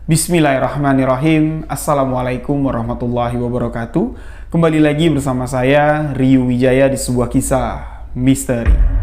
Bismillahirrahmanirrahim. Assalamualaikum warahmatullahi wabarakatuh. Kembali lagi bersama saya, Ryu Wijaya, di sebuah kisah misteri.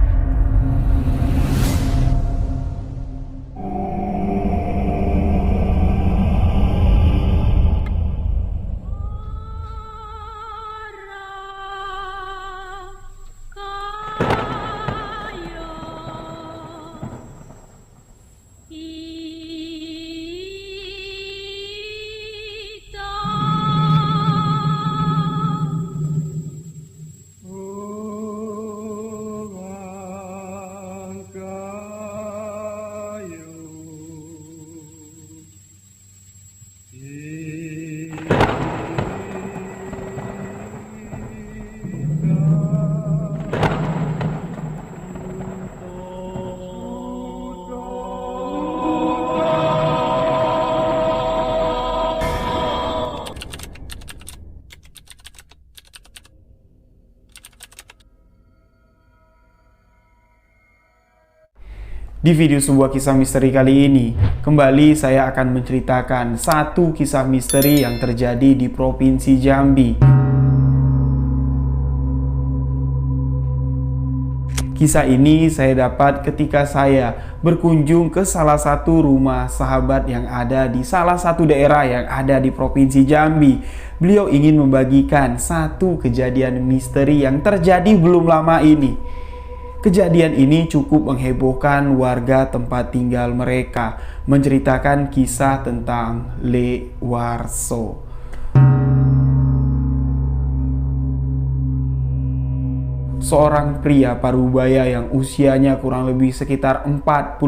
Di video sebuah kisah misteri kali ini, kembali saya akan menceritakan satu kisah misteri yang terjadi di Provinsi Jambi. Kisah ini saya dapat ketika saya berkunjung ke salah satu rumah sahabat yang ada di salah satu daerah yang ada di Provinsi Jambi. Beliau ingin membagikan satu kejadian misteri yang terjadi belum lama ini. Kejadian ini cukup menghebohkan warga tempat tinggal mereka, menceritakan kisah tentang Lek Warso. Seorang pria parubaya yang usianya kurang lebih sekitar 48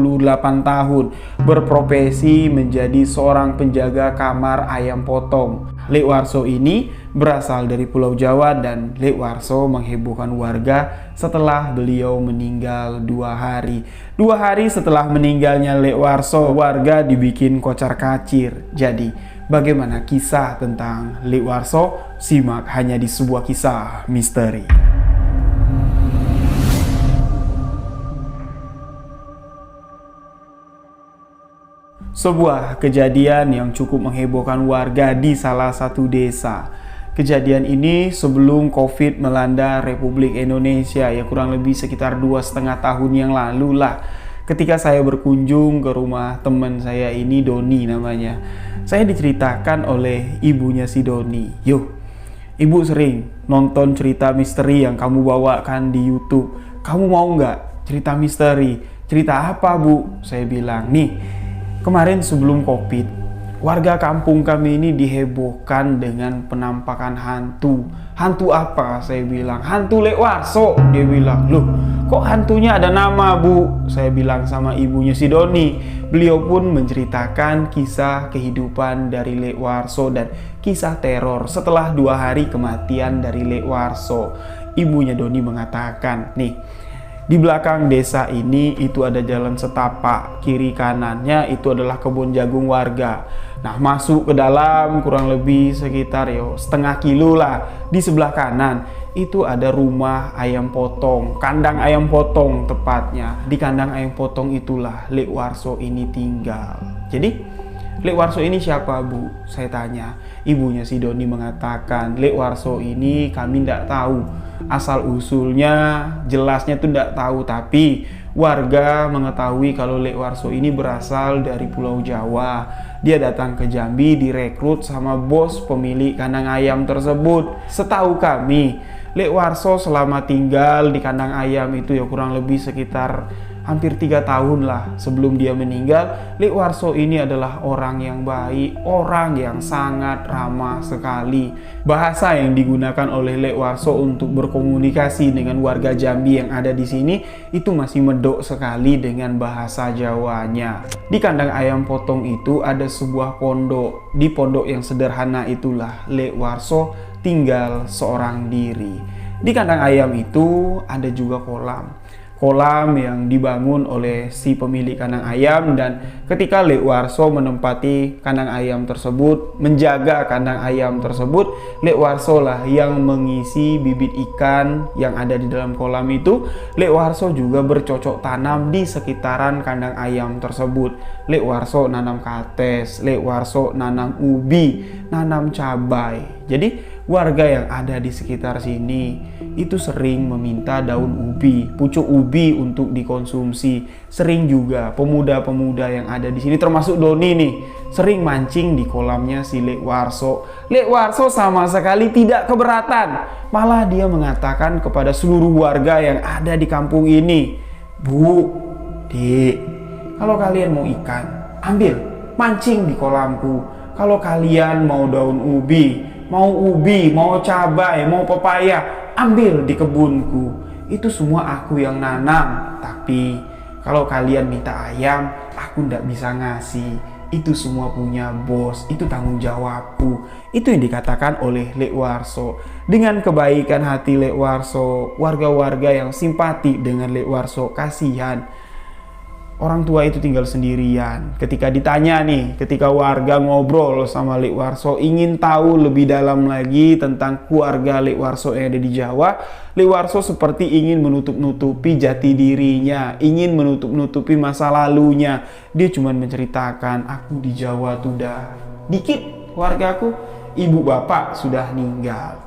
tahun, berprofesi menjadi seorang penjaga kamar ayam potong. Lek Warso ini berasal dari Pulau Jawa dan Lek Warso menghebohkan warga setelah beliau meninggal 2 hari. 2 hari setelah meninggalnya Lek Warso, warga dibikin kocar-kacir. Jadi, bagaimana kisah tentang Lek Warso? Simak hanya di sebuah kisah misteri. Sebuah kejadian yang cukup menghebohkan warga di salah satu desa. Kejadian ini sebelum COVID melanda Republik Indonesia, ya kurang lebih sekitar 2,5 tahun yang lalu lah. Ketika saya berkunjung ke rumah teman saya ini, Doni namanya, saya diceritakan oleh ibunya si Doni. Yo, ibu sering nonton cerita misteri yang kamu bawakan di YouTube. Kamu mau nggak cerita misteri? Cerita apa, Bu? Saya bilang, nih, kemarin sebelum COVID, warga kampung kami ini dihebohkan dengan penampakan hantu. Hantu apa? Saya bilang, hantu Lek Warso. Dia bilang, loh, kok hantunya ada nama, Bu? Saya bilang sama ibunya si Doni. Beliau pun menceritakan kisah kehidupan dari Lek Warso dan kisah teror setelah 2 hari kematian dari Lek Warso. Ibunya Doni mengatakan, nih, di belakang desa ini itu ada jalan setapak, kiri kanannya itu adalah kebun jagung warga. Nah, masuk ke dalam kurang lebih sekitar setengah kilo lah. Di sebelah kanan itu ada rumah ayam potong, kandang ayam potong tepatnya. Di kandang ayam potong itulah Lek Warso ini tinggal. Jadi, Lek Warso ini siapa, Bu? Saya tanya. Ibunya si Doni mengatakan, Lek Warso ini kami tidak tahu asal usulnya, jelasnya tuh tidak tahu, tapi warga mengetahui kalau Lek Warso ini berasal dari Pulau Jawa. Dia datang ke Jambi direkrut sama bos pemilik kandang ayam tersebut. Setahu kami, Lek Warso selama tinggal di kandang ayam itu ya kurang lebih sekitar hampir 3 tahun lah sebelum dia meninggal. Lek Warso ini adalah orang yang baik, orang yang sangat ramah sekali. Bahasa yang digunakan oleh Lek Warso untuk berkomunikasi dengan warga Jambi yang ada di sini itu masih medok sekali dengan bahasa Jawanya. Di kandang ayam potong itu ada sebuah pondok. Di pondok yang sederhana itulah Lek Warso tinggal seorang diri. Di kandang ayam itu ada juga kolam. Kolam yang dibangun oleh si pemilik kandang ayam, dan ketika Lek Warso menempati kandang ayam tersebut, menjaga kandang ayam tersebut, Lek Warso lah yang mengisi bibit ikan yang ada di dalam kolam itu. Lek Warso juga bercocok tanam di sekitaran kandang ayam tersebut. Lek Warso nanam kates, Lek Warso nanam ubi, nanam cabai. Jadi warga yang ada di sekitar sini itu sering meminta daun ubi, pucuk ubi untuk dikonsumsi. Sering juga pemuda-pemuda yang ada di sini, termasuk Doni nih, sering mancing di kolamnya si Lek Warso. Lek Warso sama sekali tidak keberatan. Malah dia mengatakan kepada seluruh warga yang ada di kampung ini, "Bu, Dik, kalau kalian mau ikan, ambil, mancing di kolamku. Kalau kalian mau daun ubi, mau cabai, mau pepaya, ambil di kebunku. Itu semua aku yang nanam. Tapi kalau kalian minta ayam, aku ndak bisa ngasih. Itu semua punya bos, itu tanggung jawabku." Itu yang dikatakan oleh Lek Warso. Dengan kebaikan hati Lek Warso, warga-warga yang simpati dengan Lek Warso, kasihan orang tua itu tinggal sendirian. Ketika ditanya nih, ketika warga ngobrol sama Lek Warso, ingin tahu lebih dalam lagi tentang keluarga Lek Warso yang ada di Jawa, Lek Warso seperti ingin menutup-nutupi jati dirinya, ingin menutup-nutupi masa lalunya. Dia cuma menceritakan, aku di Jawa tuh udah dikit keluargaku, ibu bapak sudah meninggal.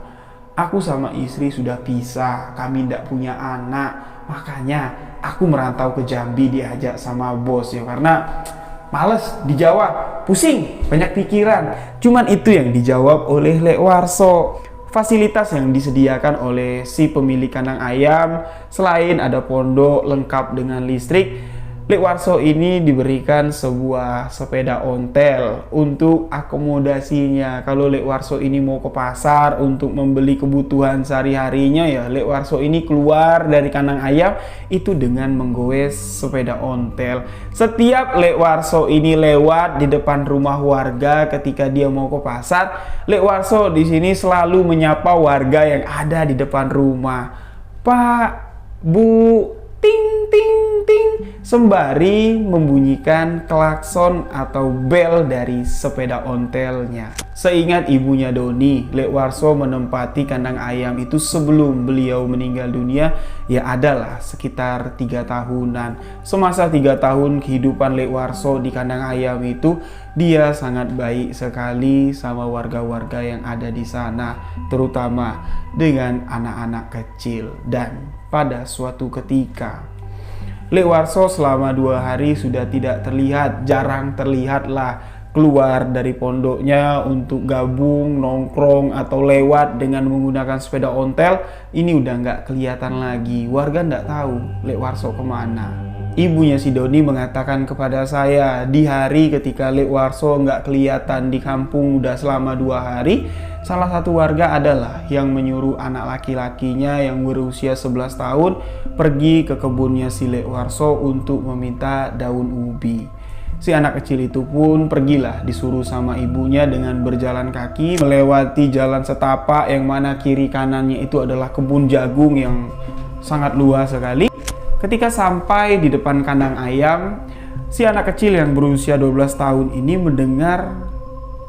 Aku sama istri sudah pisah, kami tidak punya anak. Makanya aku merantau ke Jambi diajak sama bos ya, karena males di Jawa, pusing, banyak pikiran. Cuman itu yang dijawab oleh Lek Warso. Fasilitas yang disediakan oleh si pemilik kandang ayam, selain ada pondok lengkap dengan listrik, Lek Warso ini diberikan sebuah sepeda ontel untuk akomodasinya. Kalau Lek Warso ini mau ke pasar untuk membeli kebutuhan sehari-harinya, ya Lek Warso ini keluar dari kandang ayam itu dengan menggoes sepeda ontel. Setiap Lek Warso ini lewat di depan rumah warga ketika dia mau ke pasar, Lek Warso di sini selalu menyapa warga yang ada di depan rumah. "Pak, Bu, ting ting ting," sembari membunyikan klakson atau bel dari sepeda ontelnya. Seingat ibunya Doni, Lek Warso menempati kandang ayam itu sebelum beliau meninggal dunia, ya adalah sekitar 3 tahunan. Semasa 3 tahun kehidupan Lek Warso di kandang ayam itu, dia sangat baik sekali sama warga-warga yang ada di sana, terutama dengan anak-anak kecil. Dan pada suatu ketika, Lek Warso selama 2 hari sudah tidak terlihat, jarang terlihatlah keluar dari pondoknya untuk gabung, nongkrong, atau lewat dengan menggunakan sepeda ontel. Ini udah nggak kelihatan lagi. Warga nggak tahu Lek Warso kemana. Ibunya si Doni mengatakan kepada saya, di hari ketika Lek Warso nggak kelihatan di kampung udah selama 2 hari, salah satu warga adalah yang menyuruh anak laki-lakinya yang berusia 11 tahun pergi ke kebunnya si Lek Warso untuk meminta daun ubi. Si anak kecil itu pun pergilah, disuruh sama ibunya dengan berjalan kaki melewati jalan setapak yang mana kiri kanannya itu adalah kebun jagung yang sangat luas sekali. Ketika sampai di depan kandang ayam, si anak kecil yang berusia 12 tahun ini mendengar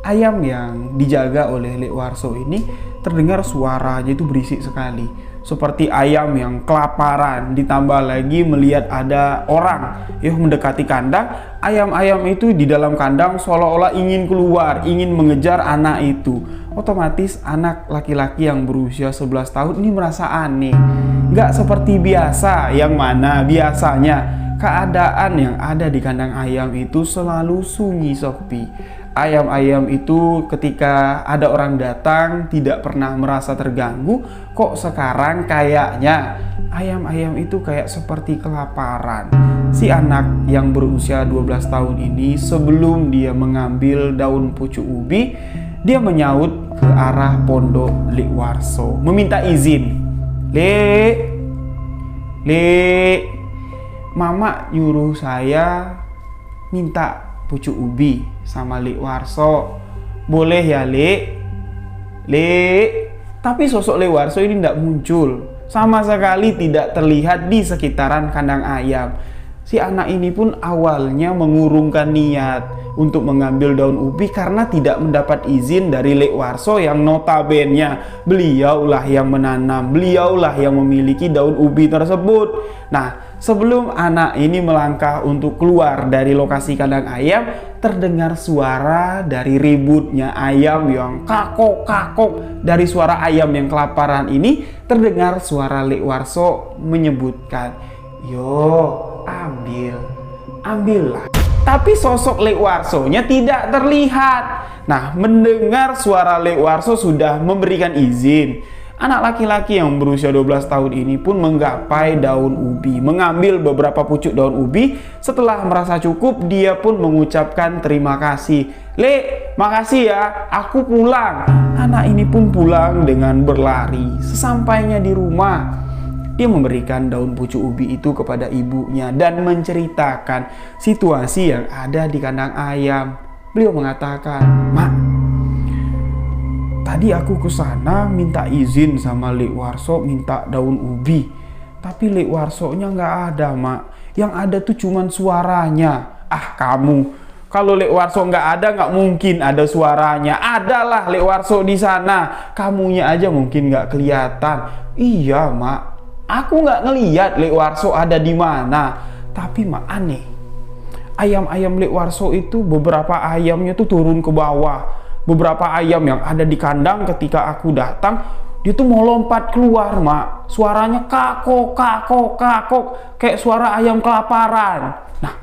ayam yang dijaga oleh Lek Warso ini terdengar suaranya itu berisik sekali. Seperti ayam yang kelaparan, ditambah lagi melihat ada orang yang mendekati kandang. Ayam-ayam itu di dalam kandang seolah-olah ingin keluar, ingin mengejar anak itu. Otomatis anak laki-laki yang berusia 11 tahun ini merasa aneh. Nggak seperti biasa, yang mana biasanya keadaan yang ada di kandang ayam itu selalu sunyi sepi. Ayam-ayam itu ketika ada orang datang tidak pernah merasa terganggu. Kok sekarang kayaknya ayam-ayam itu kayak seperti kelaparan. Si anak yang berusia 12 tahun ini sebelum dia mengambil daun pucuk ubi, dia menyaut ke arah pondok Lek Warso, meminta izin. Lek, Mama nyuruh saya minta pucuk ubi sama Lek Warso. Boleh ya, Lek? Tapi sosok Lek Warso ini tidak muncul. Sama sekali tidak terlihat di sekitaran kandang ayam. Si anak ini pun awalnya mengurungkan niat untuk mengambil daun ubi karena tidak mendapat izin dari Lek Warso yang notabene beliaulah yang menanam, beliaulah yang memiliki daun ubi tersebut. Nah, Sebelum anak ini melangkah untuk keluar dari lokasi kandang ayam, terdengar suara dari ributnya ayam yang kakok-kakok. Dari suara ayam yang kelaparan ini, terdengar suara Lek Warso menyebutkan, "Yo, ambillah." Tapi sosok Lek Warsonya tidak terlihat. Nah, mendengar suara Lek Warso sudah memberikan izin. Anak laki-laki yang berusia 12 tahun ini pun menggapai daun ubi, mengambil beberapa pucuk daun ubi. Setelah merasa cukup, dia pun mengucapkan terima kasih. "Lek, makasih ya, aku pulang." Anak ini pun pulang dengan berlari. Sesampainya di rumah, dia memberikan daun pucuk ubi itu kepada ibunya dan menceritakan situasi yang ada di kandang ayam. Beliau mengatakan, "Mak, tadi aku ke sana minta izin sama Lek Warso minta daun ubi. Tapi Lek Warsonya nggak ada, Mak. Yang ada tuh cuman suaranya." "Ah, kamu, kalau Lek Warso nggak ada, nggak mungkin ada suaranya. Adalah Lek Warso di sana. Kamunya aja mungkin nggak kelihatan." "Iya, Mak. Aku nggak ngeliat Lek Warso ada di mana. Tapi Mak, aneh. Ayam-ayam Lek Warso itu beberapa ayamnya tuh turun ke bawah. Beberapa ayam yang ada di kandang ketika aku datang, dia tuh mau lompat keluar, Mak. Suaranya kakok, kayak suara ayam kelaparan." Nah,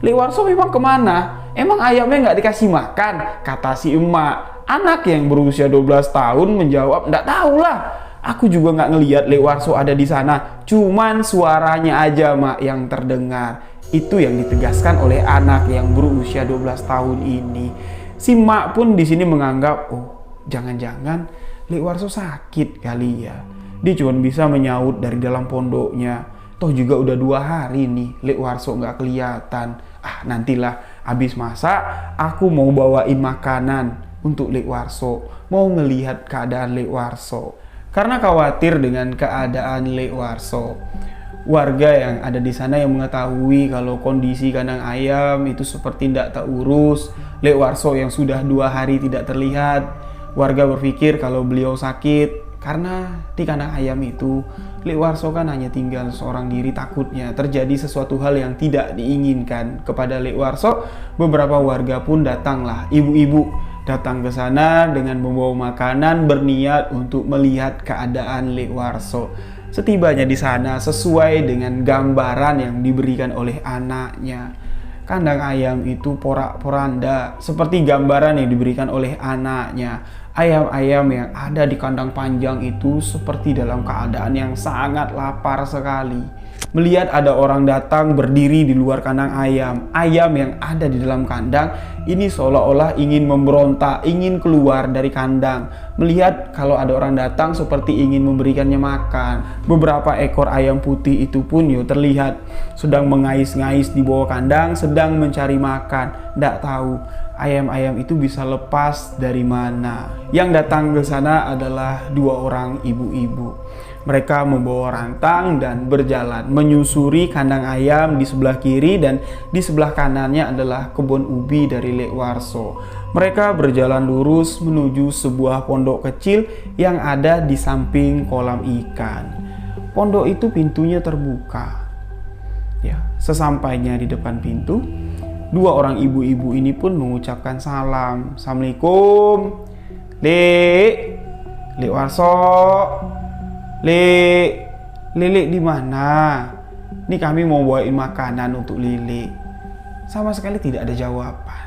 Lek Warso memang kemana? Emang ayamnya nggak dikasih makan? Kata si emak. Anak yang berusia 12 tahun menjawab, "Nggak tahu lah. Aku juga nggak ngeliat Lek Warso ada di sana. Cuman suaranya aja, Mak, yang terdengar." Itu yang ditegaskan oleh anak yang berusia 12 tahun ini. Si mak pun di sini menganggap, oh, jangan-jangan Lek Warso sakit kali ya. Dia cuma bisa menyaut dari dalam pondoknya. Toh juga udah 2 hari nih Lek Warso nggak kelihatan. Ah, nantilah habis masak, aku mau bawain makanan untuk Lek Warso. Mau ngelihat keadaan Lek Warso. Karena khawatir dengan keadaan Lek Warso, warga yang ada di sana yang mengetahui kalau kondisi kandang ayam itu seperti tidak terurus, Lek Warso yang sudah 2 hari tidak terlihat, warga berpikir kalau beliau sakit. Karena di kandang ayam itu Lek Warso kan hanya tinggal seorang diri, takutnya terjadi sesuatu hal yang tidak diinginkan kepada Lek Warso. Beberapa warga pun datanglah, ibu-ibu datang ke sana dengan membawa makanan, berniat untuk melihat keadaan Lek Warso. Setibanya di sana, sesuai dengan gambaran yang diberikan oleh anaknya, kandang ayam itu porak-poranda seperti gambaran yang diberikan oleh anaknya. Ayam-ayam yang ada di kandang panjang itu seperti dalam keadaan yang sangat lapar sekali. Melihat ada orang datang berdiri di luar kandang ayam. Ayam yang ada di dalam kandang ini seolah-olah ingin memberontak, ingin keluar dari kandang. Melihat kalau ada orang datang seperti ingin memberikannya makan. Beberapa ekor ayam putih itu pun terlihat sedang mengais-ngais di bawah kandang, sedang mencari makan. Tidak tahu ayam-ayam itu bisa lepas dari mana. Yang datang ke sana adalah 2 orang ibu-ibu. Mereka membawa rantang dan berjalan menyusuri kandang ayam di sebelah kiri, dan di sebelah kanannya adalah kebun ubi dari Lek Warso. Mereka berjalan lurus menuju sebuah pondok kecil yang ada di samping kolam ikan. Pondok itu pintunya terbuka. Ya, sesampainya di depan pintu, 2 orang ibu-ibu ini pun mengucapkan salam. "Assalamualaikum, Lek Warso. Lele di mana? Ini kami mau bawain makanan untuk Lele." Sama sekali tidak ada jawaban.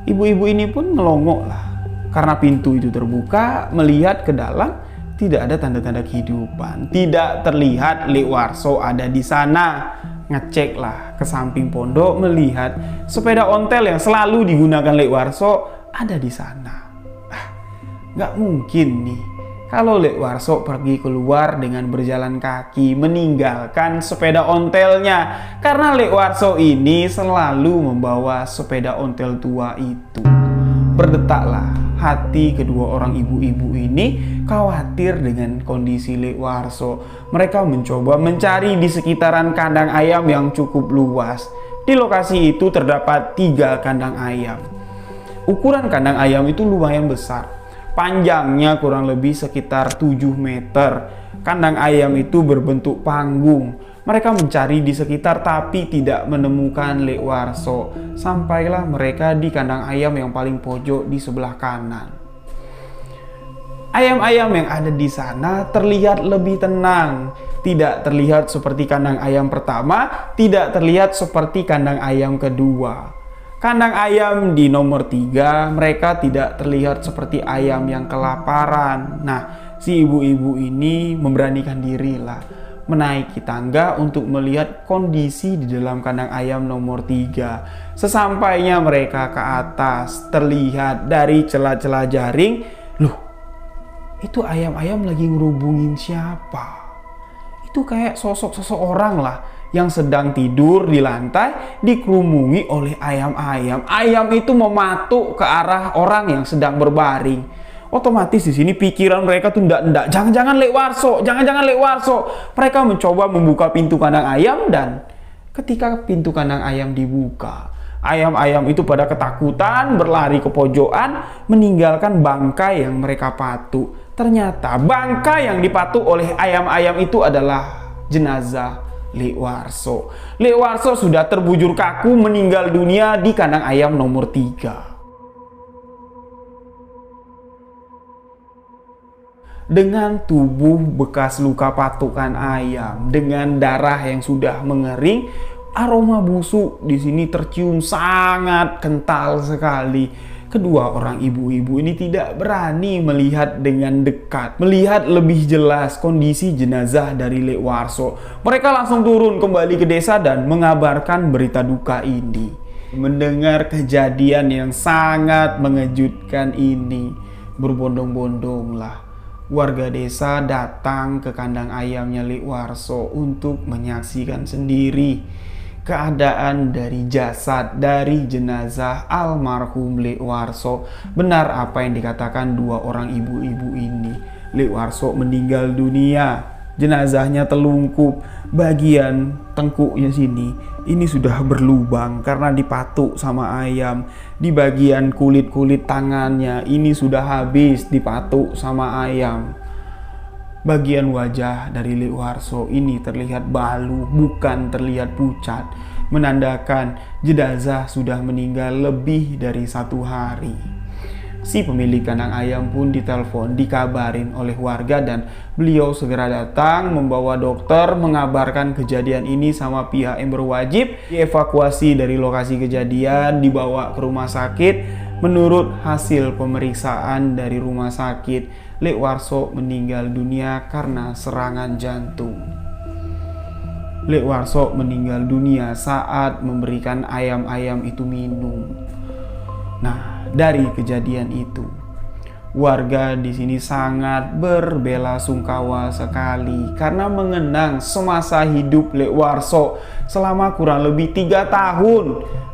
Ibu-ibu ini pun melongok lah. Karena pintu itu terbuka, melihat ke dalam tidak ada tanda-tanda kehidupan. Tidak terlihat Lek Warso ada di sana. Ngeceklah ke samping pondok, melihat sepeda ontel yang selalu digunakan Lek Warso ada di sana. Nggak mungkin nih kalau Lek Warso pergi keluar dengan berjalan kaki, meninggalkan sepeda ontelnya. Karena Lek Warso ini selalu membawa sepeda ontel tua itu. Berdetaklah hati kedua orang ibu-ibu ini, khawatir dengan kondisi Lek Warso. Mereka mencoba mencari di sekitaran kandang ayam yang cukup luas. Di lokasi itu terdapat 3 kandang ayam. Ukuran kandang ayam itu lumayan besar. Panjangnya kurang lebih sekitar 7 meter. Kandang ayam itu berbentuk panggung. Mereka mencari di sekitar tapi tidak menemukan Lek Warso. Sampailah mereka di kandang ayam yang paling pojok di sebelah kanan. Ayam-ayam yang ada di sana terlihat lebih tenang. Tidak terlihat seperti kandang ayam pertama, tidak terlihat seperti kandang ayam kedua. Kandang ayam di nomor 3, mereka tidak terlihat seperti ayam yang kelaparan. Nah, si ibu-ibu ini memberanikan diri lah menaiki tangga untuk melihat kondisi di dalam kandang ayam nomor 3. Sesampainya mereka ke atas, terlihat dari celah-celah jaring, loh, itu ayam-ayam lagi ngerubungin siapa? Itu kayak sosok orang lah yang sedang tidur di lantai dikerumungi oleh ayam-ayam. Ayam itu mematuk ke arah orang yang sedang berbaring. Otomatis di sini pikiran mereka tuh ndak, jangan-jangan Lek Warso, jangan-jangan Lek Warso. Mereka mencoba membuka pintu kandang ayam dan ketika pintu kandang ayam dibuka, ayam-ayam itu pada ketakutan berlari ke pojokan meninggalkan bangkai yang mereka patuk. Ternyata bangkai yang dipatuk oleh ayam-ayam itu adalah jenazah Lek Warso. Lek Warso sudah terbujur kaku meninggal dunia di kandang ayam nomor 3. Dengan tubuh bekas luka patukan ayam, dengan darah yang sudah mengering, aroma busuk di sini tercium sangat kental sekali. Kedua orang ibu-ibu ini tidak berani melihat dengan dekat, melihat lebih jelas kondisi jenazah dari Lek Warso. Mereka langsung turun kembali ke desa dan mengabarkan berita duka ini. Mendengar kejadian yang sangat mengejutkan ini, berbondong-bondonglah warga desa datang ke kandang ayamnya Lek Warso untuk menyaksikan sendiri keadaan dari jasad, dari jenazah almarhum Lek Warso. Benar apa yang dikatakan dua orang ibu-ibu ini. Lek Warso meninggal dunia, jenazahnya telungkup, bagian tengkuknya sini ini sudah berlubang karena dipatuk sama ayam. Di bagian kulit-kulit tangannya ini sudah habis dipatuk sama ayam. Bagian wajah dari Lek Warso ini terlihat balu, bukan terlihat pucat, menandakan jenazah sudah meninggal lebih dari 1 hari. Si pemilik kandang ayam pun ditelepon, dikabarin oleh warga dan beliau segera datang membawa dokter, mengabarkan kejadian ini sama pihak yang berwajib, dievakuasi dari lokasi kejadian, dibawa ke rumah sakit. Menurut hasil pemeriksaan dari rumah sakit, Lek Warso meninggal dunia karena serangan jantung. Lek Warso meninggal dunia saat memberikan ayam-ayam itu minum. Nah, dari kejadian itu, warga di sini sangat berbelasungkawa sekali karena mengenang semasa hidup Lek Warso selama kurang lebih 3 tahun.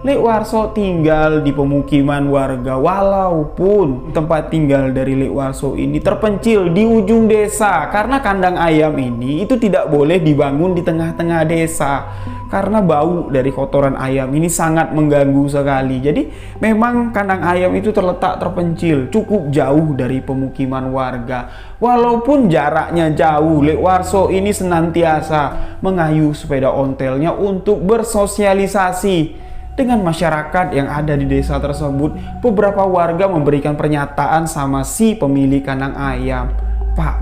Lek Warso tinggal di pemukiman warga, walaupun tempat tinggal dari Lek Warso ini terpencil di ujung desa karena kandang ayam ini itu tidak boleh dibangun di tengah-tengah desa karena bau dari kotoran ayam ini sangat mengganggu sekali. Jadi memang kandang ayam itu terletak terpencil, cukup jauh dari pemukiman warga. Walaupun jaraknya jauh, Lek Warso ini senantiasa mengayuh sepeda ontelnya untuk bersosialisasi dengan masyarakat yang ada di desa tersebut. Beberapa warga memberikan pernyataan sama si pemilik kandang ayam, "Pak,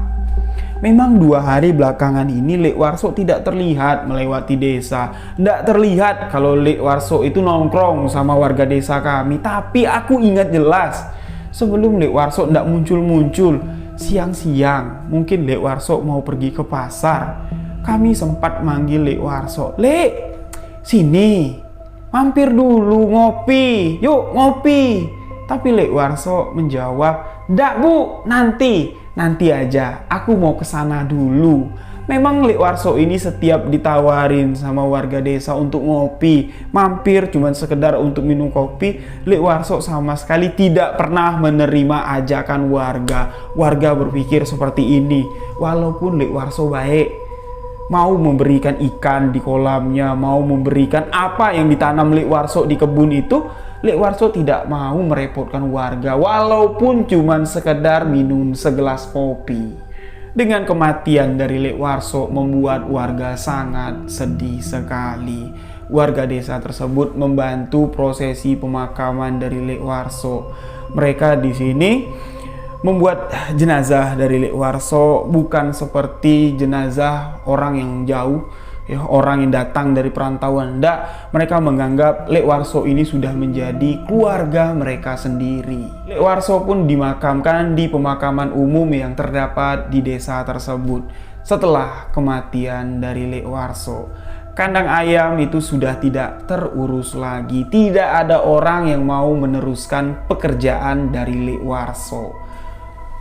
memang 2 hari belakangan ini Lek Warso tidak terlihat melewati desa. Tidak terlihat kalau Lek Warso itu nongkrong sama warga desa kami. Tapi aku ingat jelas, sebelum Lek Warso tidak muncul-muncul, siang-siang mungkin Lek Warso mau pergi ke pasar. Kami sempat manggil Lek Warso, 'Lek, sini, mampir dulu ngopi, yuk ngopi.' Tapi Lek Warso menjawab, 'Ndak Bu, nanti aja, aku mau ke sana dulu.' Memang Lek Warso ini setiap ditawarin sama warga desa untuk ngopi, mampir cuman sekedar untuk minum kopi, Lek Warso sama sekali tidak pernah menerima ajakan warga. Warga berpikir seperti ini, walaupun Lek Warso baik, mau memberikan ikan di kolamnya, mau memberikan apa yang ditanam Lek Warso di kebun itu, Lek Warso tidak mau merepotkan warga, walaupun cuman sekedar minum segelas kopi. Dengan kematian dari Lek Warso membuat warga sangat sedih sekali. Warga desa tersebut membantu prosesi pemakaman dari Lek Warso. Mereka di sini membuat jenazah dari Lek Warso bukan seperti jenazah orang yang jauh, ya, orang yang datang dari perantauan. Tidak, mereka menganggap Lek Warso ini sudah menjadi keluarga mereka sendiri. Lek Warso pun dimakamkan di pemakaman umum yang terdapat di desa tersebut. Setelah kematian dari Lek Warso, kandang ayam itu sudah tidak terurus lagi. Tidak ada orang yang mau meneruskan pekerjaan dari Lek Warso.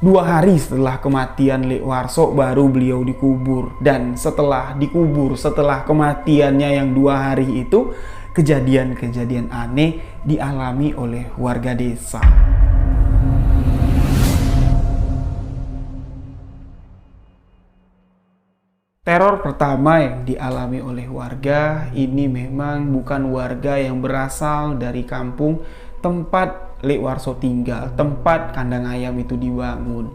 2 hari setelah kematian Lek Warso baru beliau dikubur. Dan setelah dikubur, setelah kematiannya yang 2 hari itu, kejadian-kejadian aneh dialami oleh warga desa. Teror pertama yang dialami oleh warga ini memang bukan warga yang berasal dari kampung tempat Lek Warso tinggal, tempat kandang ayam itu dibangun.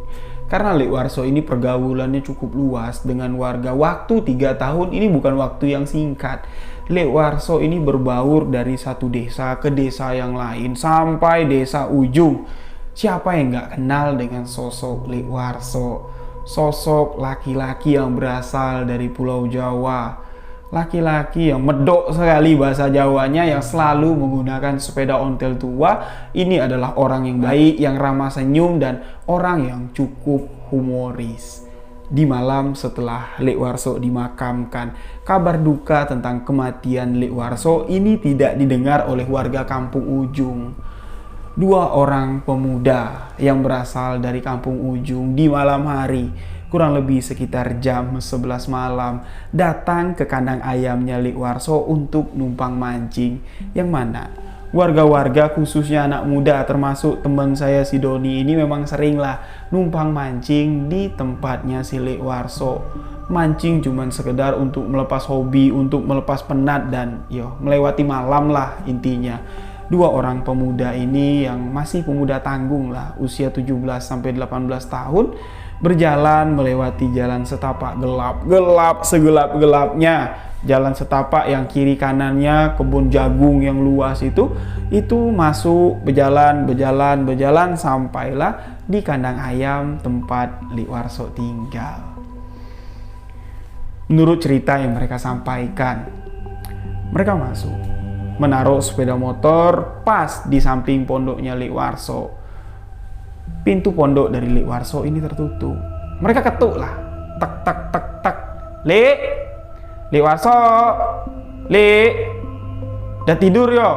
Karena Lek Warso ini pergaulannya cukup luas dengan warga. Waktu 3 tahun ini bukan waktu yang singkat. Lek Warso ini berbaur dari satu desa ke desa yang lain sampai desa ujung. Siapa yang nggak kenal dengan sosok Lek Warso? Sosok laki-laki yang berasal dari Pulau Jawa, laki-laki yang medok sekali bahasa Jawanya, yang selalu menggunakan sepeda ontel tua. Ini adalah orang yang baik, yang ramah senyum, dan orang yang cukup humoris. Di malam setelah Lek Warso dimakamkan, kabar duka tentang kematian Lek Warso ini tidak didengar oleh warga kampung ujung. 2 orang pemuda yang berasal dari kampung ujung di malam hari, kurang lebih sekitar jam 11 malam, datang ke kandang ayamnya Lek Warso untuk numpang mancing. Yang mana warga-warga, khususnya anak muda termasuk teman saya si Doni ini, memang seringlah numpang mancing di tempatnya si Lek Warso. Mancing cuman sekedar untuk melepas hobi, untuk melepas penat, dan melewati malam lah intinya. 2 orang pemuda ini yang masih pemuda tanggung lah, usia 17-18 tahun, berjalan melewati jalan setapak gelap segelap-gelapnya. Jalan setapak yang kiri kanannya kebun jagung yang luas itu masuk berjalan sampailah di kandang ayam tempat Lek Warso tinggal. Menurut cerita yang mereka sampaikan, mereka masuk, menaruh sepeda motor pas di samping pondoknya Lek Warso. Pintu pondok dari Lek Warso ini tertutup. Mereka ketuk lah, tak tak tak tak. Lek Warso, Lek, udah tidur yo?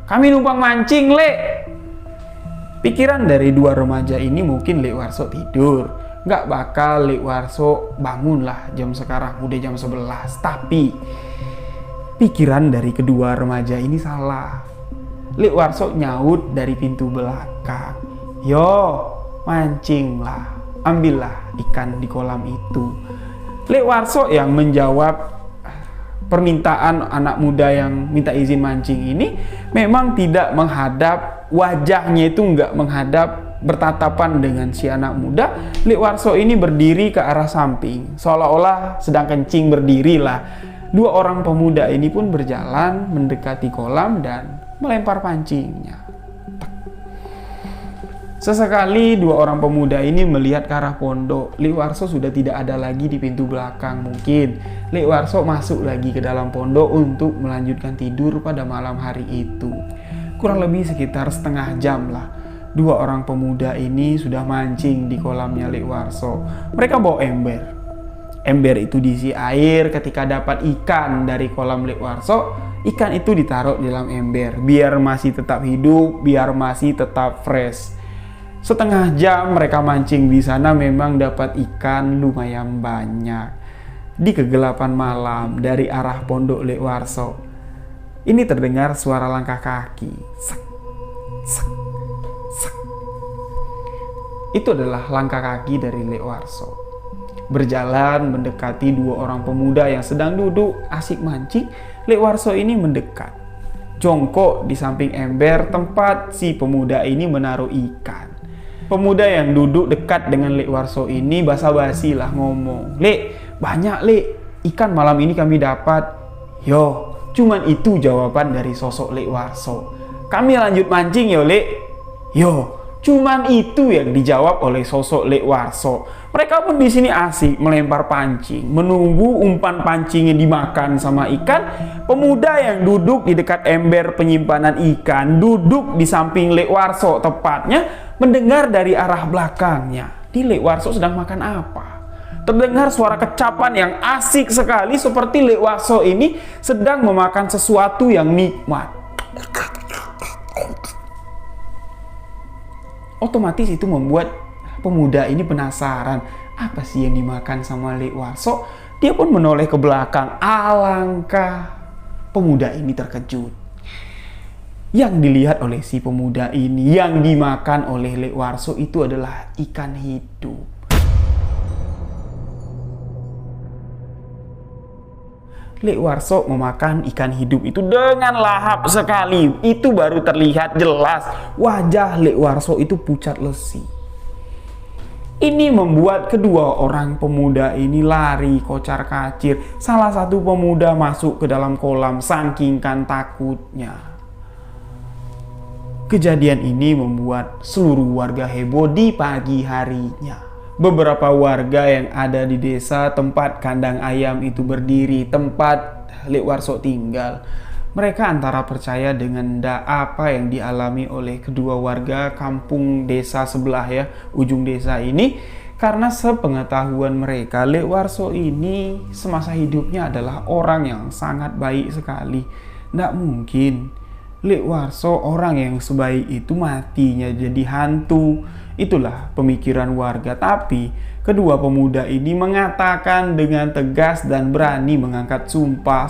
Kami numpang mancing, Lek. Pikiran dari 2 remaja ini mungkin Lek Warso tidur. Nggak bakal Lek Warso bangun lah jam sekarang, udah jam 11. Tapi pikiran dari kedua remaja ini salah. Lek Warso nyaut dari pintu belakang. Yo, mancing lah, ambillah ikan di kolam itu. Lek Warso yang menjawab permintaan anak muda yang minta izin mancing ini memang tidak menghadap, wajahnya itu nggak menghadap bertatapan dengan si anak muda. Lek Warso ini berdiri ke arah samping, seolah-olah sedang kencing berdiri lah. 2 orang pemuda ini pun berjalan mendekati kolam dan melempar pancingnya. Sesekali 2 orang pemuda ini melihat ke arah pondok. Lek Warso sudah tidak ada lagi di pintu belakang. Mungkin Lek Warso masuk lagi ke dalam pondok untuk melanjutkan tidur pada malam hari itu. Kurang lebih sekitar setengah jam lah, 2 orang pemuda ini sudah mancing di kolamnya Lek Warso. Mereka bawa ember. Ember itu diisi air. Ketika dapat ikan dari kolam Lek Warso, ikan itu ditaruh di dalam ember biar masih tetap hidup, biar masih tetap fresh. Setengah jam mereka mancing di sana, memang dapat ikan lumayan banyak. Di kegelapan malam dari arah pondok Lek Warso ini terdengar suara langkah kaki. Sak, sak, sak. Itu adalah langkah kaki dari Lek Warso. Berjalan mendekati 2 orang pemuda yang sedang duduk asik mancing. Lek Warso ini mendekat, jongkok di samping ember tempat si pemuda ini menaruh ikan. Pemuda yang duduk dekat dengan Lek Warso ini basa-basi lah ngomong. "Lek, banyak Lek, ikan malam ini kami dapat." "Yo, cuman itu jawaban dari sosok Lek Warso. "Kami lanjut mancing yo Lek." "Yo, cuman itu yang dijawab oleh sosok Lek Warso. Mereka pun di sini asik melempar pancing, menunggu umpan pancingnya dimakan sama ikan. Pemuda yang duduk di dekat ember penyimpanan ikan, duduk di samping Lek Warso tepatnya, mendengar dari arah belakangnya, di Lek Warso sedang makan apa. Terdengar suara kecapan yang asik sekali, seperti Lek Warso ini sedang memakan sesuatu yang nikmat. Otomatis itu membuat pemuda ini penasaran, apa sih yang dimakan sama Lek Warso? Dia pun menoleh ke belakang. Alangkah pemuda ini terkejut. Yang dilihat oleh si pemuda ini, yang dimakan oleh Lek Warso itu adalah ikan hidup. Lek Warso memakan ikan hidup itu dengan lahap sekali. Itu baru terlihat jelas wajah Lek Warso itu pucat lesi. Ini membuat kedua orang pemuda ini lari kocar-kacir. Salah satu pemuda masuk ke dalam kolam saking takutnya. Kejadian ini membuat seluruh warga heboh di pagi harinya. Beberapa warga yang ada di desa tempat kandang ayam itu berdiri, tempat Lek Warso tinggal, mereka antara percaya dengan apa yang dialami oleh kedua warga kampung desa sebelah ya, ujung desa ini, karena sepengetahuan mereka Lek Warso ini semasa hidupnya adalah orang yang sangat baik sekali. Nggak mungkin Lek Warso orang yang sebaik itu matinya jadi hantu. Itulah pemikiran warga. Tapi kedua pemuda ini mengatakan dengan tegas dan berani mengangkat sumpah.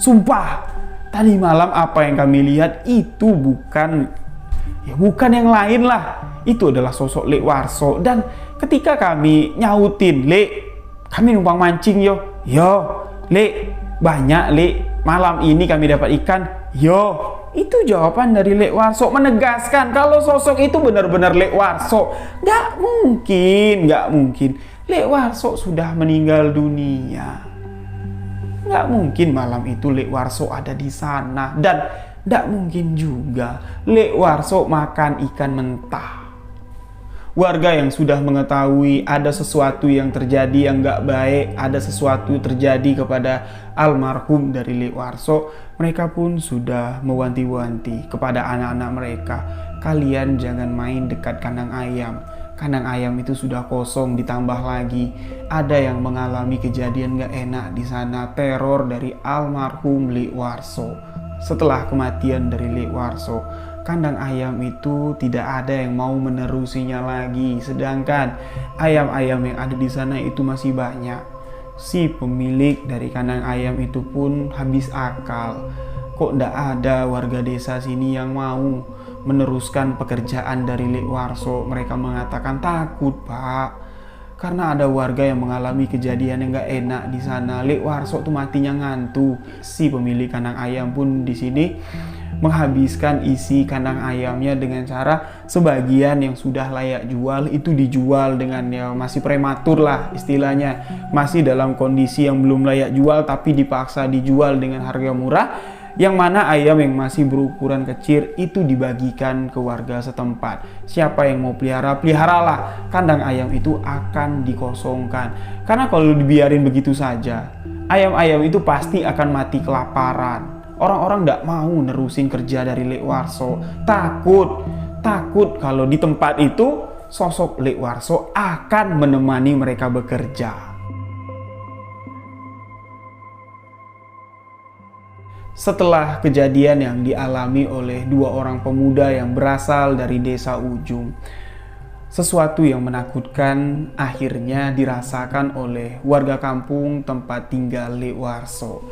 Sumpah, tadi malam apa yang kami lihat itu bukan yang lain lah. Itu adalah sosok Lek Warso. Dan ketika kami nyautin, "Lek, kami numpang mancing yo." "Yo, Lek, banyak Lek, malam ini kami dapat ikan." "Yo." Itu jawaban dari Lek Warso, menegaskan kalau sosok itu benar-benar Lek Warso. Nggak mungkin. Lek Warso sudah meninggal dunia. Nggak mungkin malam itu Lek Warso ada di sana. Dan nggak mungkin juga Lek Warso makan ikan mentah. Warga yang sudah mengetahui ada sesuatu yang terjadi yang nggak baik, ada sesuatu terjadi kepada almarhum dari Lek Warso, mereka pun sudah mewanti-wanti kepada anak-anak mereka, "Kalian jangan main dekat kandang ayam. Kandang ayam itu sudah kosong, ditambah lagi ada yang mengalami kejadian nggak enak di sana, teror dari almarhum Lek Warso. Setelah kematian dari Lek Warso, kandang ayam itu tidak ada yang mau menerusinya lagi, sedangkan ayam-ayam yang ada di sana itu masih banyak." Si pemilik dari kandang ayam itu pun habis akal. Kok ndak ada warga desa sini yang mau meneruskan pekerjaan dari Lek Warso? Mereka mengatakan takut, Pak, karena ada warga yang mengalami kejadian yang nggak enak di sana. Lek Warso tuh matinya ngantuk. Si pemilik kandang ayam pun di sini menghabiskan isi kandang ayamnya dengan cara sebagian yang sudah layak jual itu dijual dengan masih prematur lah istilahnya, masih dalam kondisi yang belum layak jual tapi dipaksa dijual dengan harga murah, yang mana ayam yang masih berukuran kecil itu dibagikan ke warga setempat. Siapa yang mau peliharalah, kandang ayam itu akan dikosongkan, karena kalau dibiarin begitu saja ayam-ayam itu pasti akan mati kelaparan. Orang-orang tidak mau nerusin kerja dari Lek Warso. Takut kalau di tempat itu sosok Lek Warso akan menemani mereka bekerja. Setelah kejadian yang dialami oleh dua orang pemuda yang berasal dari desa ujung, sesuatu yang menakutkan akhirnya dirasakan oleh warga kampung tempat tinggal Lek Warso.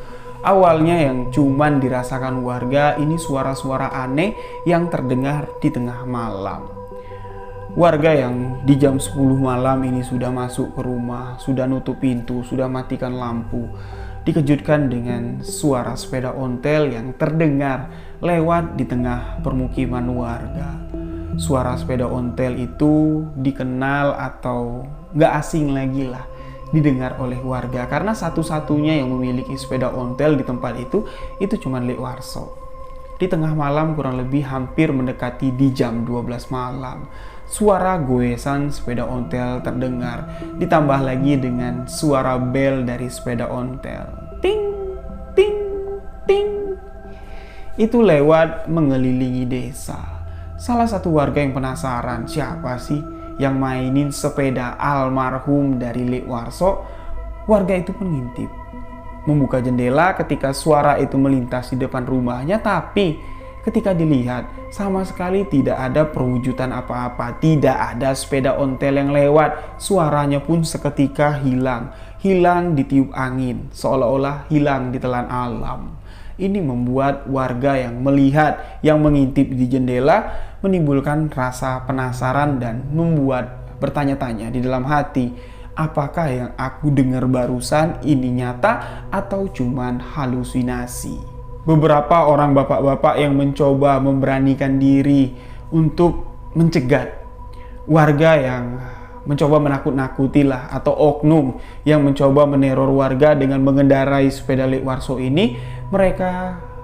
Awalnya yang cuman dirasakan warga ini suara-suara aneh yang terdengar di tengah malam. Warga yang di jam 10 malam ini sudah masuk ke rumah, sudah nutup pintu, sudah matikan lampu, dikejutkan dengan suara sepeda ontel yang terdengar lewat di tengah permukiman warga. suara sepeda ontel itu dikenal atau nggak asing lagi lah didengar oleh warga, karena satu-satunya yang memiliki sepeda ontel di tempat itu cuma Lek Warso. Di tengah malam, kurang lebih hampir mendekati di jam 12 malam, suara goesan sepeda ontel terdengar, ditambah lagi dengan suara bel dari sepeda ontel. Ting, ting, ting. Itu lewat mengelilingi desa. Salah satu warga yang penasaran, siapa sih yang mainin sepeda almarhum dari Lek Warso? Warga itu pun ngintip, membuka jendela ketika suara itu melintas di depan rumahnya, tapi ketika dilihat sama sekali tidak ada perwujudan apa-apa, tidak ada sepeda ontel yang lewat. Suaranya pun seketika hilang ditiup angin, seolah-olah hilang ditelan alam. Ini membuat warga yang melihat, yang mengintip di jendela menimbulkan rasa penasaran dan membuat bertanya-tanya di dalam hati, apakah yang aku dengar barusan ini nyata atau cuman halusinasi? Beberapa orang bapak-bapak yang mencoba memberanikan diri untuk mencegat warga yang mencoba menakut-nakuti lah, atau oknum yang mencoba meneror warga dengan mengendarai sepeda Lek Warso ini. Mereka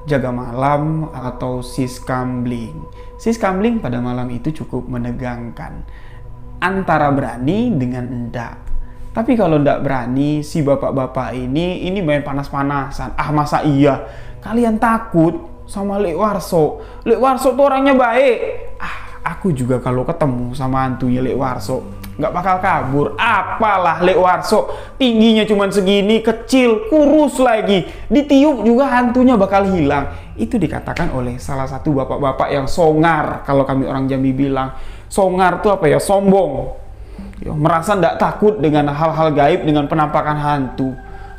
jaga malam atau siskambling. Siskambling pada malam itu cukup menegangkan, antara berani dengan enggak. Tapi kalau enggak berani, si bapak-bapak ini main panas-panasan. Ah, masa iya kalian takut sama Lek Warso? Lek Warso tuh orangnya baik. Aku juga kalau ketemu sama hantunya Lek Warso nggak bakal kabur. Apalah Lek Warso, tingginya cuman segini, kecil, kurus lagi, ditiup juga hantunya bakal hilang. Itu dikatakan oleh salah satu bapak-bapak yang songar. Kalau kami orang Jambi bilang songar tuh apa ya, sombong, merasa nggak takut dengan hal-hal gaib, dengan penampakan hantu.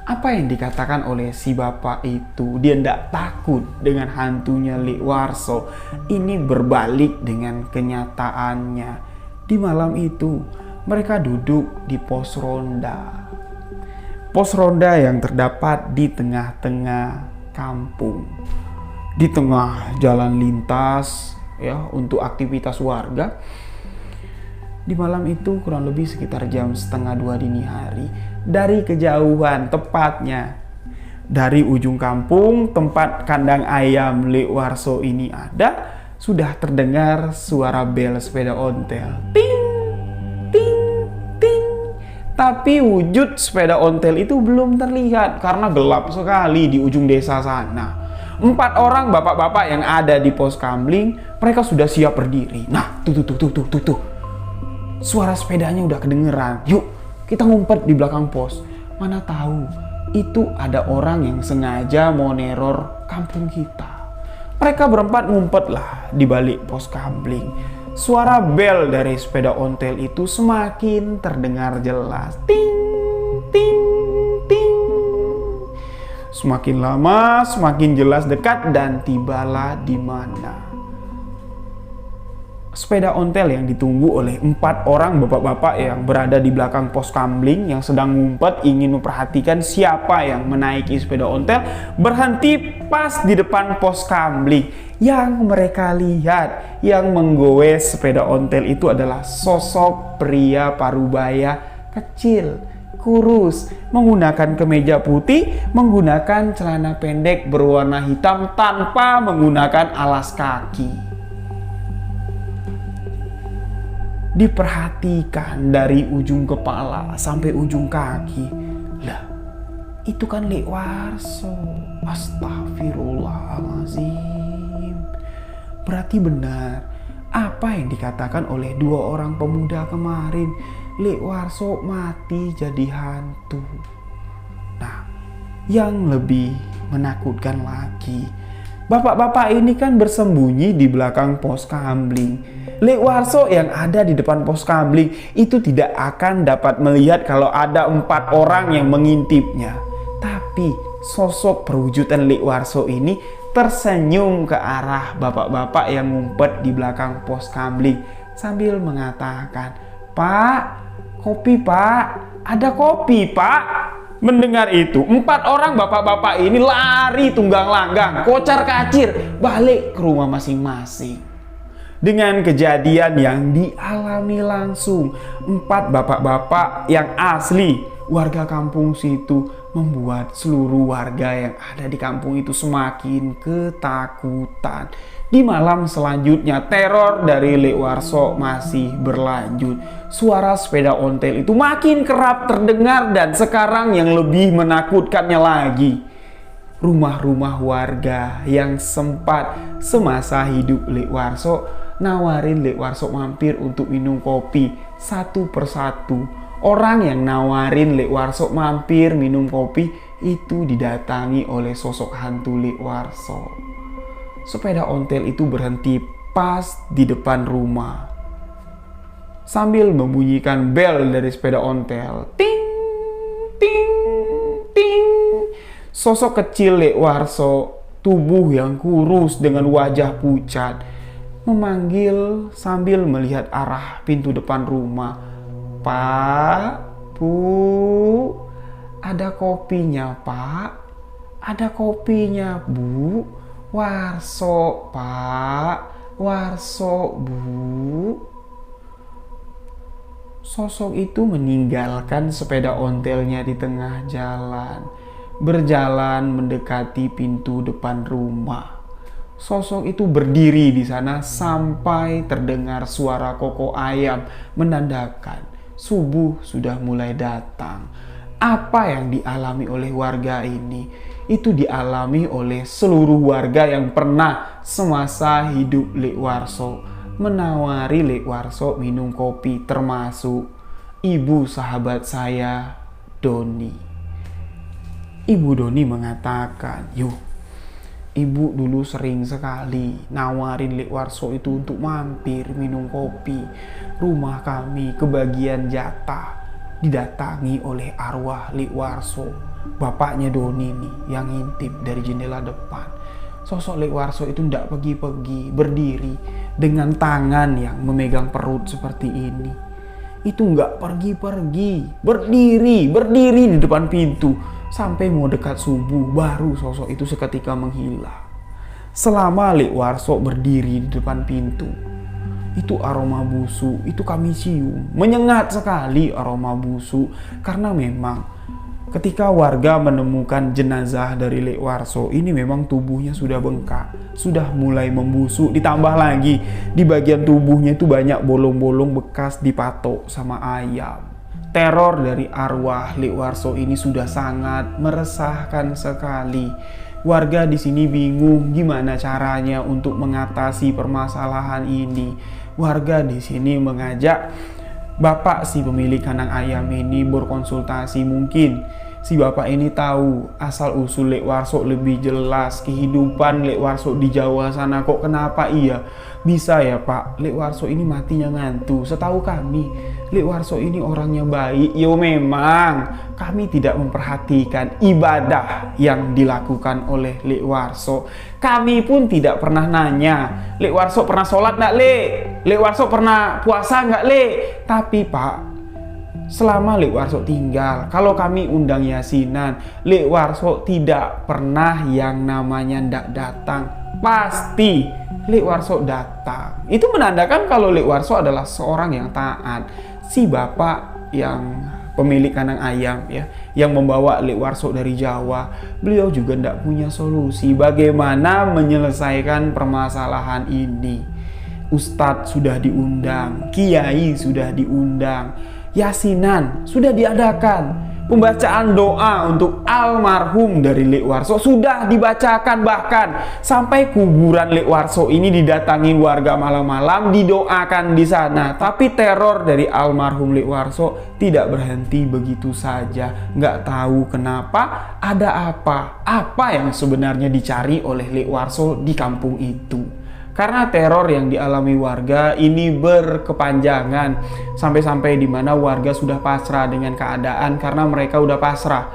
Apa yang dikatakan oleh si bapak itu, dia nggak takut dengan hantunya Lek Warso. Ini berbalik dengan kenyataannya. Di malam itu mereka duduk di pos ronda. Pos ronda yang terdapat di tengah-tengah kampung, di tengah jalan lintas ya untuk aktivitas warga. Di malam itu kurang lebih sekitar jam 1:30 dini hari, dari kejauhan, tepatnya dari ujung kampung tempat kandang ayam Lek Warso ini ada, sudah terdengar suara bel sepeda ontel. Ting, ting, ting. Tapi wujud sepeda ontel itu belum terlihat karena gelap sekali di ujung desa sana. 4 orang bapak-bapak yang ada di pos kamling, mereka sudah siap berdiri. Nah, tuh. Suara sepedanya udah kedengeran. Yuk, kita ngumpet di belakang pos. Mana tahu itu ada orang yang sengaja mau neror kampung kita. Mereka berempat ngumpet lah di balik pos kamling. Suara bel dari sepeda ontel itu semakin terdengar jelas. Ting, ting, ting. Semakin lama, semakin jelas dekat, dan tibalah di mana sepeda ontel yang ditunggu oleh 4 orang bapak-bapak yang berada di belakang pos kamling, yang sedang ngumpet ingin memperhatikan siapa yang menaiki sepeda ontel, berhenti pas di depan pos kamling. Yang mereka lihat, yang menggoes sepeda ontel itu adalah sosok pria parubaya kecil, kurus, menggunakan kemeja putih, menggunakan celana pendek berwarna hitam tanpa menggunakan alas kaki. Diperhatikan dari ujung kepala sampai ujung kaki. Lah, itu kan Lek Warso. Astagfirullahaladzim. Berarti benar apa yang dikatakan oleh 2 orang pemuda kemarin. Lek Warso mati jadi hantu. Nah, yang lebih menakutkan lagi, bapak-bapak ini kan bersembunyi di belakang pos kamling. Lek Warso yang ada di depan pos kamling itu tidak akan dapat melihat kalau ada 4 orang yang mengintipnya. Tapi sosok perwujudan Lek Warso ini tersenyum ke arah bapak-bapak yang ngumpet di belakang pos kamling sambil mengatakan, "Pak, kopi Pak, ada kopi Pak." Mendengar itu, 4 orang bapak-bapak ini lari tunggang langgang, kocar kacir, balik ke rumah masing-masing. dengan kejadian yang dialami langsung. 4 bapak-bapak yang asli warga kampung situ membuat seluruh warga yang ada di kampung itu semakin ketakutan. Di malam selanjutnya teror dari Lek Warso masih berlanjut. Suara sepeda ontel itu makin kerap terdengar, dan sekarang yang lebih menakutkannya lagi, rumah-rumah warga yang sempat semasa hidup Lek Warso nawarin Lek Warso mampir untuk minum kopi satu persatu. Orang yang nawarin Lek Warso mampir minum kopi itu didatangi oleh sosok hantu Lek Warso. Sepeda ontel itu berhenti pas di depan rumah. Sambil membunyikan bel dari sepeda ontel, ting, ting, ting, sosok kecil Lek Warso, tubuh yang kurus dengan wajah pucat, memanggil sambil melihat arah pintu depan rumah. Pak, Bu, ada kopinya, Pak. Ada kopinya, Bu. Warso, Pak. Warso, Bu. Sosok itu meninggalkan sepeda ontelnya di tengah jalan, berjalan mendekati pintu depan rumah. Sosok itu berdiri di sana sampai terdengar suara kokok ayam, menandakan subuh sudah mulai datang. Apa yang dialami oleh warga ini, itu dialami oleh seluruh warga yang pernah semasa hidup Lek Warso menawari Lek Warso minum kopi, termasuk ibu sahabat saya, Doni. Ibu Doni mengatakan, "Yuh, ibu dulu sering sekali nawarin Lek Warso itu untuk mampir minum kopi. Rumah kami kebagian jatah didatangi oleh arwah Lek Warso, bapaknya Doni nih yang ngintip dari jendela depan. Sosok Lek Warso itu tidak pergi-pergi, berdiri dengan tangan yang memegang perut seperti ini. Itu nggak pergi-pergi, berdiri di depan pintu sampai mau dekat subuh, baru sosok itu seketika menghilang. Selama Lek Warso berdiri di depan pintu, itu aroma busuk, itu kami cium, menyengat sekali aroma busuk, karena memang ketika warga menemukan jenazah dari Lek Warso ini memang tubuhnya sudah bengkak, sudah mulai membusuk, ditambah lagi di bagian tubuhnya itu banyak bolong-bolong bekas dipatok sama ayam. Teror dari arwah Lek Warso ini sudah sangat meresahkan sekali. Warga di sini bingung gimana caranya untuk mengatasi permasalahan ini. Warga di sini mengajak bapak si pemilik kandang ayam ini berkonsultasi. Mungkin si bapak ini tahu asal usul Lek Warso lebih jelas, kehidupan Lek Warso di Jawa sana, kok kenapa iya bisa ya Pak Lek Warso ini matinya ngantuk. Setahu kami Lek Warso ini orangnya baik. Yo, memang kami tidak memperhatikan ibadah yang dilakukan oleh Lek Warso. Kami pun tidak pernah nanya, Lek Warso pernah sholat nggak Lek? Lek Warso pernah puasa nggak Lek? Tapi Pak, selama Lek Warso tinggal, kalau kami undang yasinan, Lek Warso tidak pernah yang namanya ndak datang. Pasti Lek Warso datang. Itu menandakan kalau Lek Warso adalah seorang yang taat. Si bapak yang pemilik kandang ayam ya, yang membawa Lek Warso dari Jawa, beliau juga ndak punya solusi bagaimana menyelesaikan permasalahan ini. Ustadz sudah diundang, kiai sudah diundang, yasinan sudah diadakan, pembacaan doa untuk almarhum dari Lek Warso sudah dibacakan, bahkan sampai kuburan Lek Warso ini didatangi warga malam-malam, didoakan di sana. Tapi teror dari almarhum Lek Warso tidak berhenti begitu saja. Nggak tahu kenapa, ada apa yang sebenarnya dicari oleh Lek Warso di kampung itu. Karena teror yang dialami warga ini berkepanjangan, sampai-sampai di mana warga sudah pasrah dengan keadaan karena mereka udah pasrah.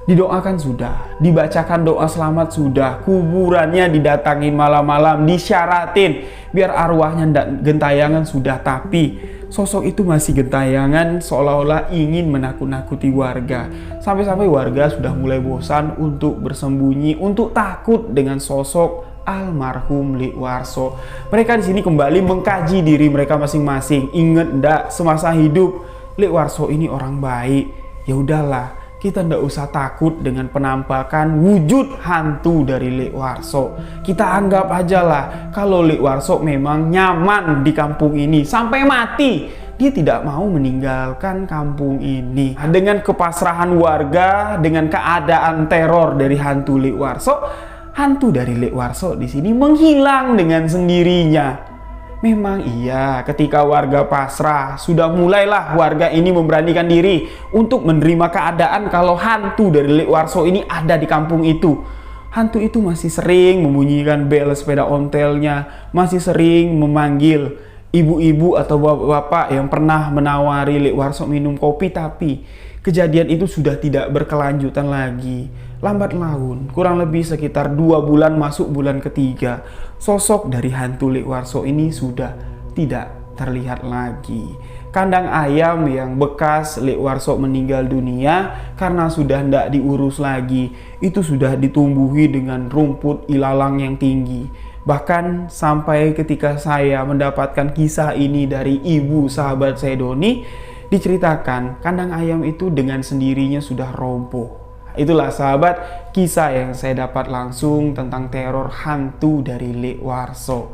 Didoakan sudah, dibacakan doa selamat sudah, kuburannya didatangi malam-malam, disyaratin biar arwahnya ndak gentayangan sudah, tapi sosok itu masih gentayangan seolah-olah ingin menakut-nakuti warga. Sampai-sampai warga sudah mulai bosan untuk bersembunyi, untuk takut dengan sosok almarhum Lik Warso. Mereka di sini kembali mengkaji diri mereka masing-masing. Ingat ndak, semasa hidup Lik Warso ini orang baik. Ya udahlah, kita ndak usah takut dengan penampakan wujud hantu dari Lik Warso. Kita anggap aja lah kalau Lik Warso memang nyaman di kampung ini sampai mati. Dia tidak mau meninggalkan kampung ini. Dengan kepasrahan warga, dengan keadaan teror dari hantu Lik Warso, hantu dari Lik Warso di sini menghilang dengan sendirinya. Memang iya, ketika warga pasrah, sudah mulailah warga ini memberanikan diri untuk menerima keadaan kalau hantu dari Lik Warso ini ada di kampung itu. Hantu itu masih sering membunyikan bel sepeda ontelnya, masih sering memanggil ibu-ibu atau bapak-bapak yang pernah menawari Lik Warso minum kopi, tapi kejadian itu sudah tidak berkelanjutan lagi. Lambat laun, kurang lebih sekitar 2 bulan masuk bulan ketiga, sosok dari hantu Lik Warso ini sudah tidak terlihat lagi. Kandang ayam yang bekas Lik Warso meninggal dunia karena sudah tidak diurus lagi, itu sudah ditumbuhi dengan rumput ilalang yang tinggi. Bahkan sampai ketika saya mendapatkan kisah ini dari ibu sahabat saya Doni, diceritakan kandang ayam itu dengan sendirinya sudah roboh. Itulah sahabat kisah yang saya dapat langsung tentang teror hantu dari Lik Warso.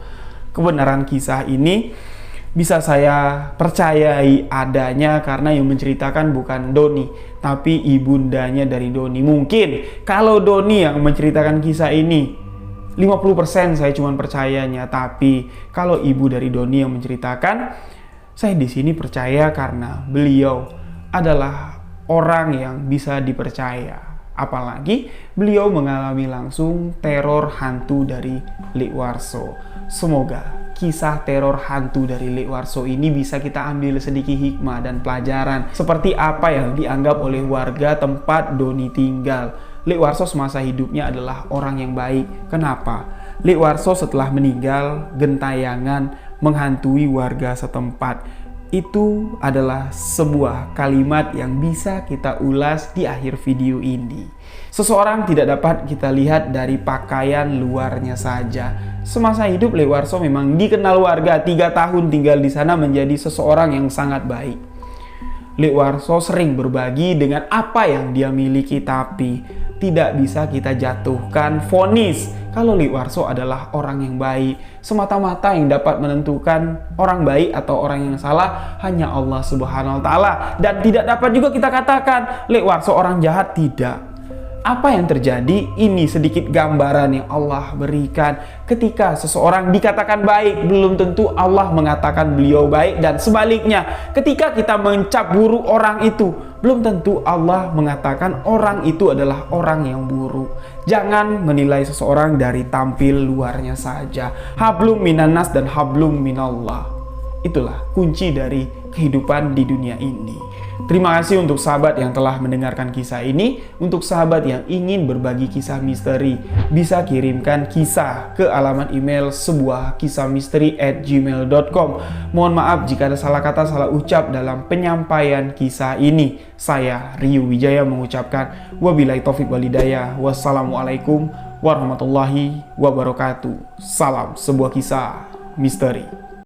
Kebenaran kisah ini bisa saya percayai adanya karena yang menceritakan bukan Doni, tapi ibundanya dari Doni. Mungkin kalau Doni yang menceritakan kisah ini 50% saya cuma percayanya, tapi kalau ibu dari Doni yang menceritakan, saya di sini percaya karena beliau adalah orang yang bisa dipercaya. Apalagi beliau mengalami langsung teror hantu dari Lik Warso. Semoga kisah teror hantu dari Lik Warso ini bisa kita ambil sedikit hikmah dan pelajaran seperti apa yang dianggap oleh warga tempat Doni tinggal. Lik Warso semasa hidupnya adalah orang yang baik. Kenapa? Lik Warso setelah meninggal gentayangan menghantui warga setempat. Itu adalah sebuah kalimat yang bisa kita ulas di akhir video ini. Seseorang tidak dapat kita lihat dari pakaian luarnya saja. Semasa hidup Lik Warso memang dikenal warga, 3 tahun tinggal di sana menjadi seseorang yang sangat baik. Lik Warso sering berbagi dengan apa yang dia miliki, tapi tidak bisa kita jatuhkan vonis kalau Lik Warso adalah orang yang baik. Semata-mata yang dapat menentukan orang baik atau orang yang salah hanya Allah Subhanahu wa Ta'ala, dan tidak dapat juga kita katakan Lik Warso orang jahat, tidak. Apa yang terjadi? Ini sedikit gambaran yang Allah berikan. Ketika seseorang dikatakan baik, belum tentu Allah mengatakan beliau baik, dan sebaliknya, ketika kita mencap buruk orang itu, belum tentu Allah mengatakan orang itu adalah orang yang buruk. Jangan menilai seseorang dari tampil luarnya saja. Hablum minannas dan hablum minallah. Itulah kunci dari kehidupan di dunia ini. Terima kasih untuk sahabat yang telah mendengarkan kisah ini. Untuk sahabat yang ingin berbagi kisah misteri, bisa kirimkan kisah ke alamat email sebuahkisahmisteri@gmail.com. Mohon maaf jika ada salah kata, salah ucap dalam penyampaian kisah ini. Saya Rio Wijaya mengucapkan wabillahi taufik walhidayah. Wassalamualaikum warahmatullahi wabarakatuh. Salam sebuah kisah misteri.